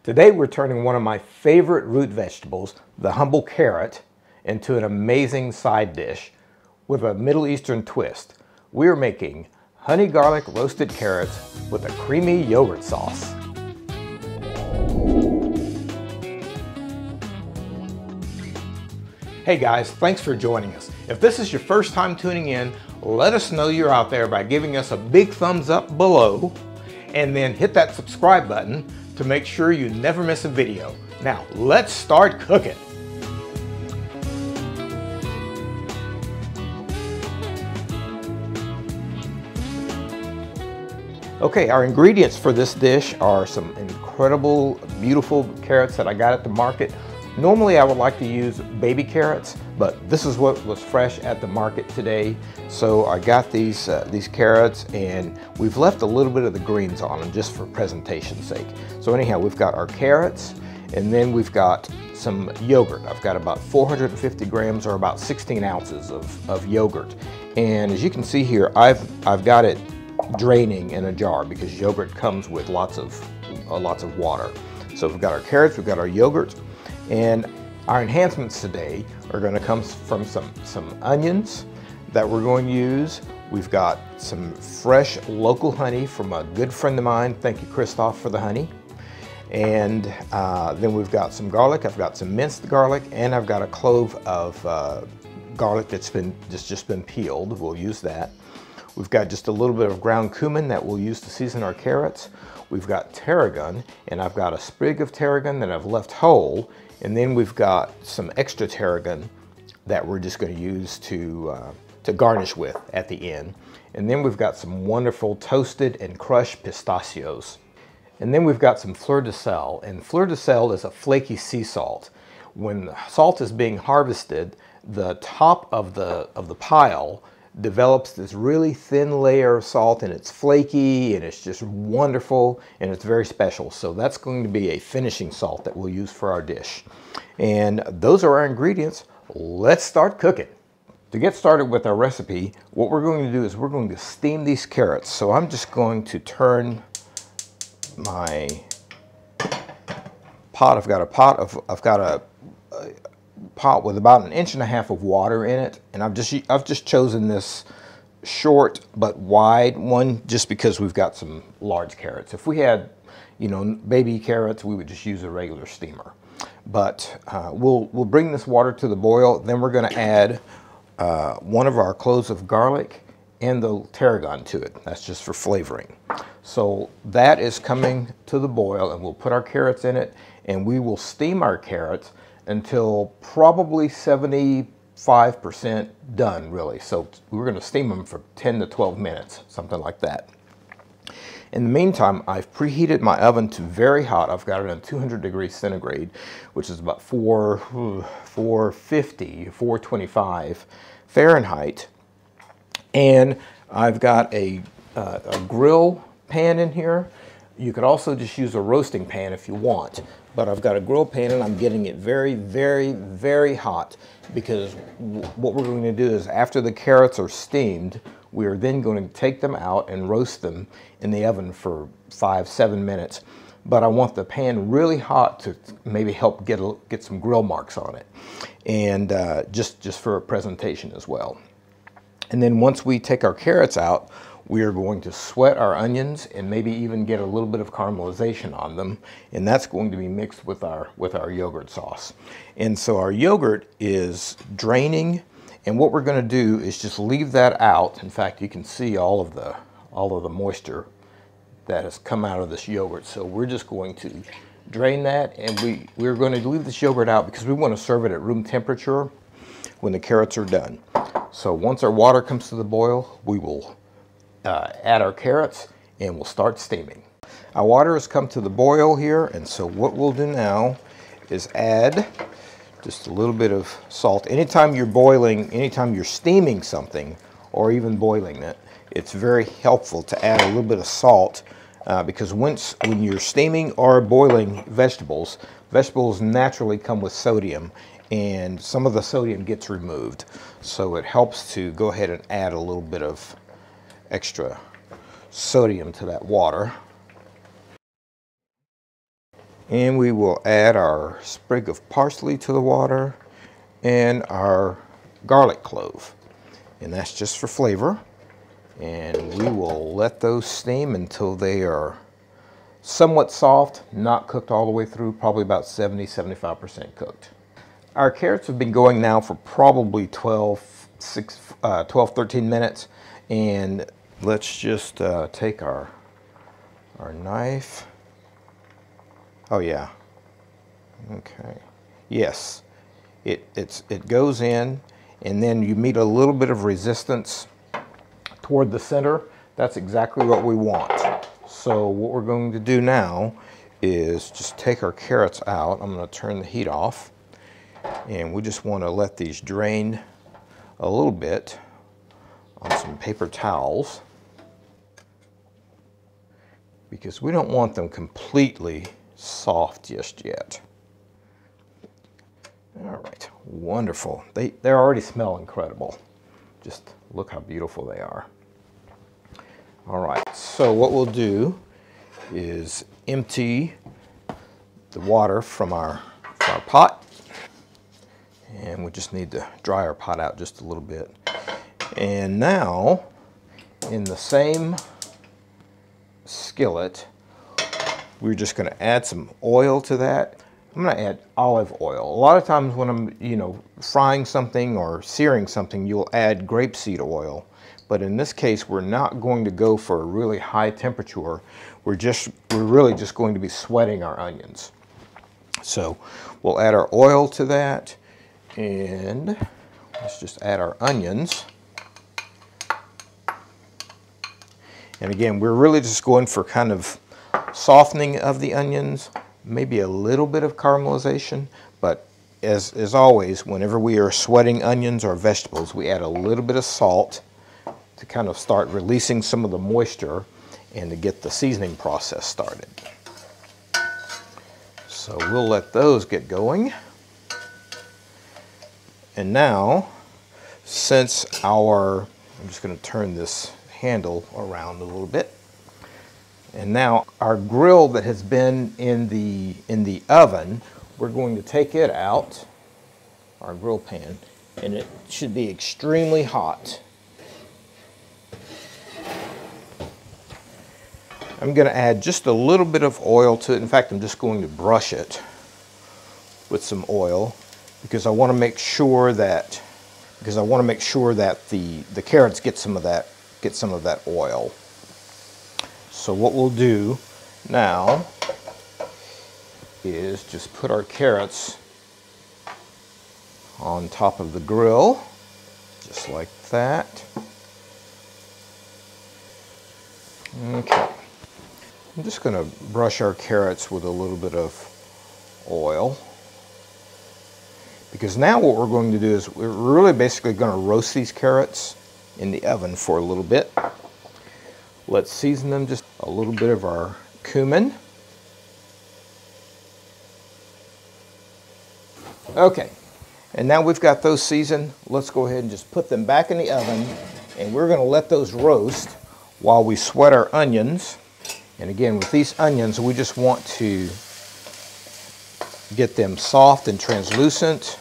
Today we're turning one of my favorite root vegetables, the humble carrot, into an amazing side dish with a Middle Eastern twist. We're making honey garlic roasted carrots with a creamy yogurt sauce. Hey guys, thanks for joining us. If this is your first time tuning in, let us know you're out there by giving us a big thumbs up below and then hit that subscribe button to make sure you never miss a video. Now, let's start cooking. Okay, our ingredients for this dish are some incredible, beautiful carrots that I got at the market. Normally I would like to use baby carrots, but this is what was fresh at the market today. So I got these carrots, and we've left a little bit of the greens on them just for presentation's sake. So anyhow, we've got our carrots, and then we've got some yogurt. I've got about 450 grams or about 16 ounces of yogurt. And as you can see here, I've got it draining in a jar because yogurt comes with lots of water. So we've got our carrots, we've got our yogurt, and our enhancements today are going to come from some onions that we're going to use. We've got some fresh local honey from a good friend of mine. Thank you, Christoph, for the honey. And then we've got some garlic. I've got some minced garlic, and I've got a clove of garlic that's just been peeled. We'll use that. We've got just a little bit of ground cumin that we'll use to season our carrots. We've got tarragon, and I've got a sprig of tarragon that I've left whole. And then we've got some extra tarragon that we're just going to use to garnish with at the end. And then we've got some wonderful toasted and crushed pistachios. And then we've got some Fleur de sel, and Fleur de sel is a flaky sea salt. When the salt is being harvested, the top of the pile develops this really thin layer of salt, and it's flaky and it's just wonderful and it's very special. So that's going to be a finishing salt that we'll use for our dish. And those are our ingredients. Let's start cooking. To get started with our recipe, what we're going to do is we're going to steam these carrots. So I'm just going to turn my pot. I've got a pot with about 1.5 inches of water in it, and I've just chosen this short but wide one just because we've got some large carrots. If we had, baby carrots, we would just use a regular steamer. But we'll bring this water to the boil. Then we're going to add one of our cloves of garlic and the tarragon to it. That's just for flavoring. So that is coming to the boil, and we'll put our carrots in it, and we will steam our carrots until probably 75% done, really. So we're going to steam them for 10 to 12 minutes, something like that. In the meantime, I've preheated my oven to very hot. I've got it at 200 degrees centigrade, which is about 450, 425 Fahrenheit. And I've got a grill pan in here. You could also just use a roasting pan if you want, but I've got a grill pan and I'm getting it very, very, very hot, because what we're going to do is after the carrots are steamed, we are then going to take them out and roast them in the oven for 5-7 minutes. But I want the pan really hot to maybe help get some grill marks on it, and just for a presentation as well. And then once we take our carrots out, we are going to sweat our onions and maybe even get a little bit of caramelization on them, and that's going to be mixed with our yogurt sauce. And so our yogurt is draining, and what we're going to do is just leave that out. In fact, you can see all of the moisture that has come out of this yogurt. So we're just going to drain that, and we're going to leave this yogurt out because we want to serve it at room temperature when the carrots are done. So once our water comes to the boil, we will add our carrots and we'll start steaming. Our water has come to the boil here, and so what we'll do now is add just a little bit of salt. Anytime you're steaming something or even boiling it, it's very helpful to add a little bit of salt, because when you're steaming or boiling vegetables naturally come with sodium, and some of the sodium gets removed. So it helps to go ahead and add a little bit of extra sodium to that water. And we will add our sprig of parsley to the water and our garlic clove. And that's just for flavor. And we will let those steam until they are somewhat soft, not cooked all the way through, probably about 70–75% cooked. Our carrots have been going now for probably 12–13 minutes. And let's just take our knife. Oh yeah, okay, yes, it goes in, and then you meet a little bit of resistance toward the center. That's exactly what we want. So what we're going to do now is just take our carrots out. I'm going to turn the heat off, and we just want to let these drain a little bit on some paper towels, because we don't want them completely soft just yet. All right, wonderful. They already smell incredible. Just look how beautiful they are. All right, so what we'll do is empty the water from our pot, and we just need to dry our pot out just a little bit. And now, in the same skillet, we're just going to add some oil to that. I'm going to add olive oil. A lot of times when I'm, frying something or searing something, you'll add grapeseed oil. But in this case, we're not going to go for a really high temperature. We're really just going to be sweating our onions. So we'll add our oil to that, and let's just add our onions. And again, we're really just going for kind of softening of the onions, maybe a little bit of caramelization, but as always, whenever we are sweating onions or vegetables, we add a little bit of salt to kind of start releasing some of the moisture and to get the seasoning process started. So we'll let those get going. And now, I'm just going to turn this handle around a little bit. And now our grill that has been in the oven, we're going to take it out, our grill pan, and it should be extremely hot. I'm going to add just a little bit of oil to it. In fact, I'm just going to brush it with some oil because I want to make sure that the carrots get some of that oil. So what we'll do now is just put our carrots on top of the grill, just like that. Okay. I'm just going to brush our carrots with a little bit of oil, because now what we're going to do is we're really basically going to roast these carrots in the oven for a little bit. Let's season them, just a little bit of our cumin. Okay, and now we've got those seasoned. Let's go ahead and just put them back in the oven, and we're going to let those roast while we sweat our onions. And again, with these onions, we just want to get them soft and translucent.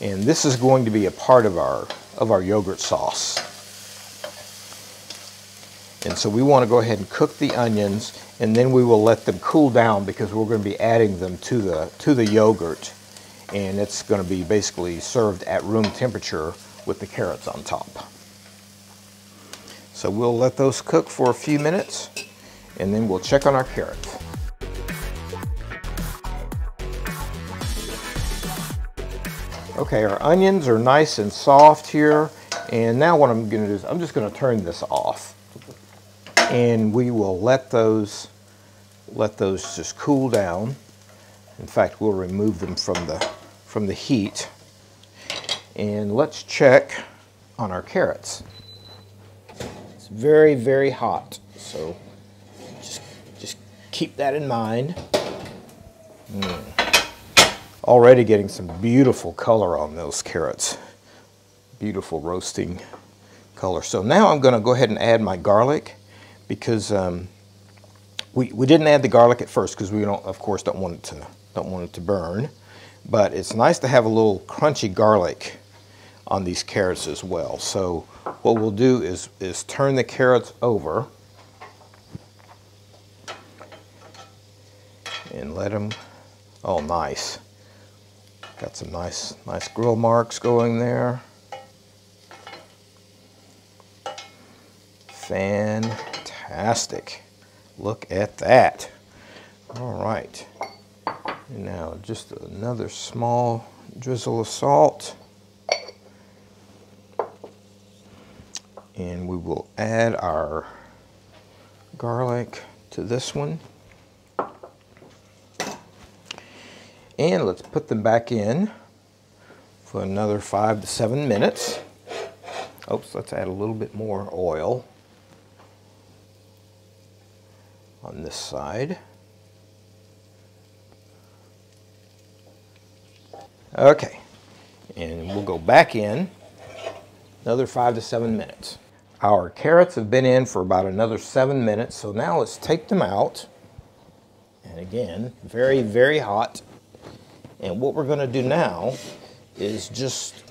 And this is going to be a part of our yogurt sauce. And so we want to go ahead and cook the onions, and then we will let them cool down because we're going to be adding them to the yogurt. And it's going to be basically served at room temperature with the carrots on top. So we'll let those cook for a few minutes, and then we'll check on our carrots. Okay, our onions are nice and soft here, and now what I'm going to do is I'm just going to turn this off, and we will let those just cool down. In fact, we'll remove them from the heat, and let's check on our carrots. It's very, very hot, so just keep that in mind. Already getting some beautiful color on those carrots. Beautiful roasting color. So now I'm going to go ahead and add my garlic, because We didn't add the garlic at first because we don't, of course, don't want it to burn. But it's nice to have a little crunchy garlic on these carrots as well. So what we'll do is turn the carrots over and let them, oh nice. Got some nice grill marks going there. Fantastic. Look at that. All right. And now just another small drizzle of salt. And we will add our garlic to this one. And let's put them back in for another 5 to 7 minutes. Oops, let's add a little bit more oil on this side. Okay, and we'll go back in another 5 to 7 minutes. Our carrots have been in for about another 7 minutes, so now let's take them out. And again, very, very hot. And what we're going to do now is just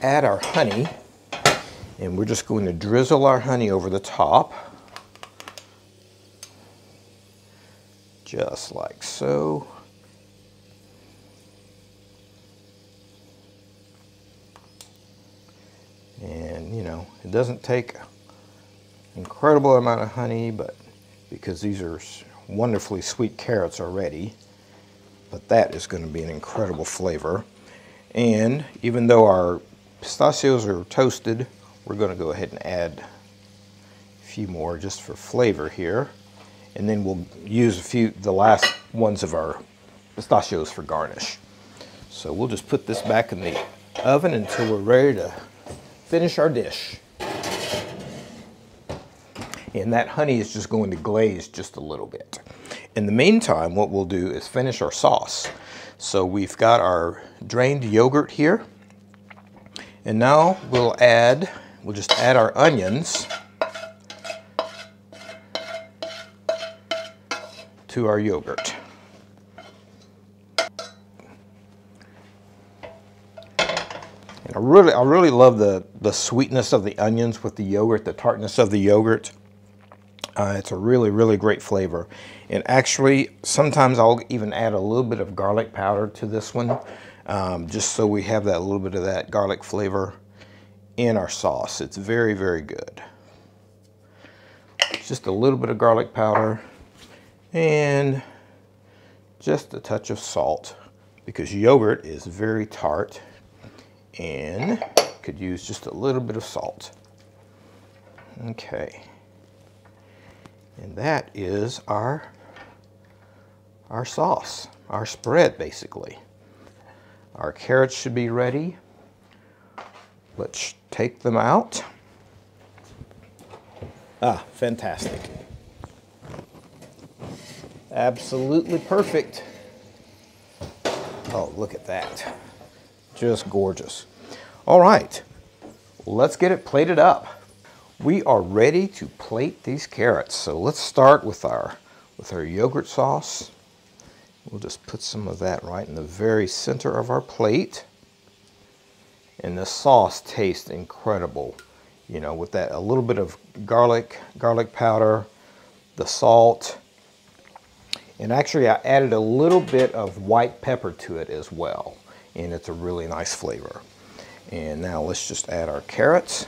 add our honey, and we're just going to drizzle our honey over the top, just like so. And you know, it doesn't take an incredible amount of honey, but because these are wonderfully sweet carrots already, but that is going to be an incredible flavor. And even though our pistachios are toasted, we're going to go ahead and add a few more just for flavor here. And then we'll use the last ones of our pistachios for garnish. So we'll just put this back in the oven until we're ready to finish our dish. And that honey is just going to glaze just a little bit. In the meantime, what we'll do is finish our sauce. So we've got our drained yogurt here. And now we'll just add our onions to our yogurt. And I really love the sweetness of the onions with the yogurt, the tartness of the yogurt. It's a really, really great flavor. And actually, sometimes I'll even add a little bit of garlic powder to this one, just so we have that little bit of that garlic flavor in our sauce. It's very, very good. Just a little bit of garlic powder and just a touch of salt, because yogurt is very tart and could use just a little bit of salt. Okay. And that is our sauce, our spread basically. Our carrots should be ready. Let's take them out. Ah, fantastic. Absolutely perfect. Oh, look at that. Just gorgeous. All right, let's get it plated up. We are ready to plate these carrots. So let's start with our yogurt sauce. We'll just put some of that right in the very center of our plate. And the sauce tastes incredible. You know, with that, a little bit of garlic powder, the salt. And actually I added a little bit of white pepper to it as well. And it's a really nice flavor. And now let's just add our carrots.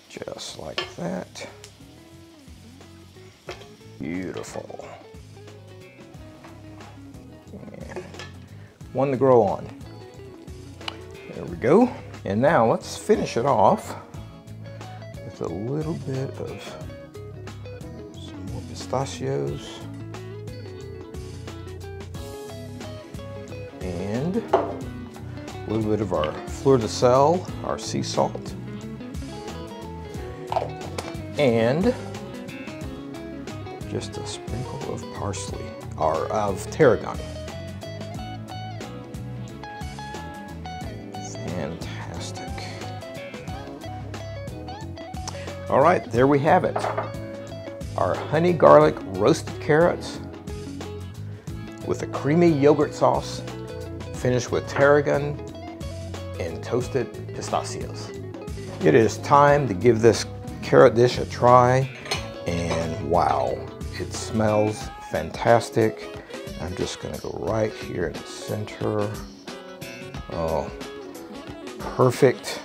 Just like that. Beautiful. And one to grow on. There we go. And now let's finish it off with a little bit of some more pistachios. And a little bit of our Fleur de sel, our sea salt. And just a sprinkle of parsley, or of tarragon. Fantastic. All right, there we have it. Our honey garlic roasted carrots with a creamy yogurt sauce, finished with tarragon and toasted pistachios. It is time to give this carrot dish a try, and wow, it smells fantastic. I'm just gonna go right here in the center. Oh, perfect,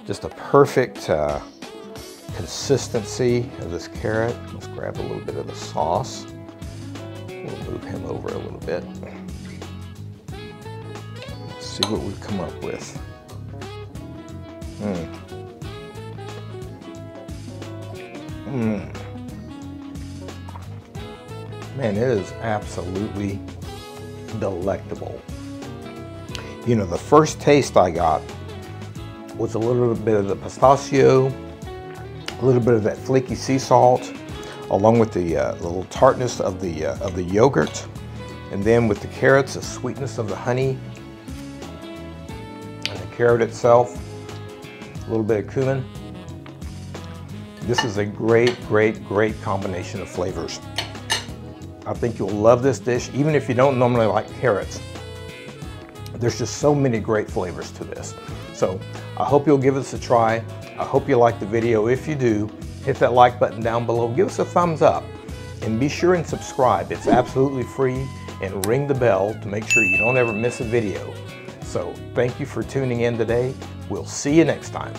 just a perfect consistency of this carrot. Let's grab a little bit of the sauce. We'll move him over a little bit. Let's see what we've come up with. Man, it is absolutely delectable. You know, the first taste I got was a little bit of the pistachio, a little bit of that flaky sea salt, along with the little tartness of the yogurt, and then with the carrots, the sweetness of the honey, and the carrot itself, a little bit of cumin. This is a great, great, great combination of flavors. I think you'll love this dish, even if you don't normally like carrots. There's just so many great flavors to this. So I hope you'll give us a try. I hope you like the video. If you do, hit that like button down below, give us a thumbs up, and be sure and subscribe. It's absolutely free, and ring the bell to make sure you don't ever miss a video. So thank you for tuning in today. We'll see you next time.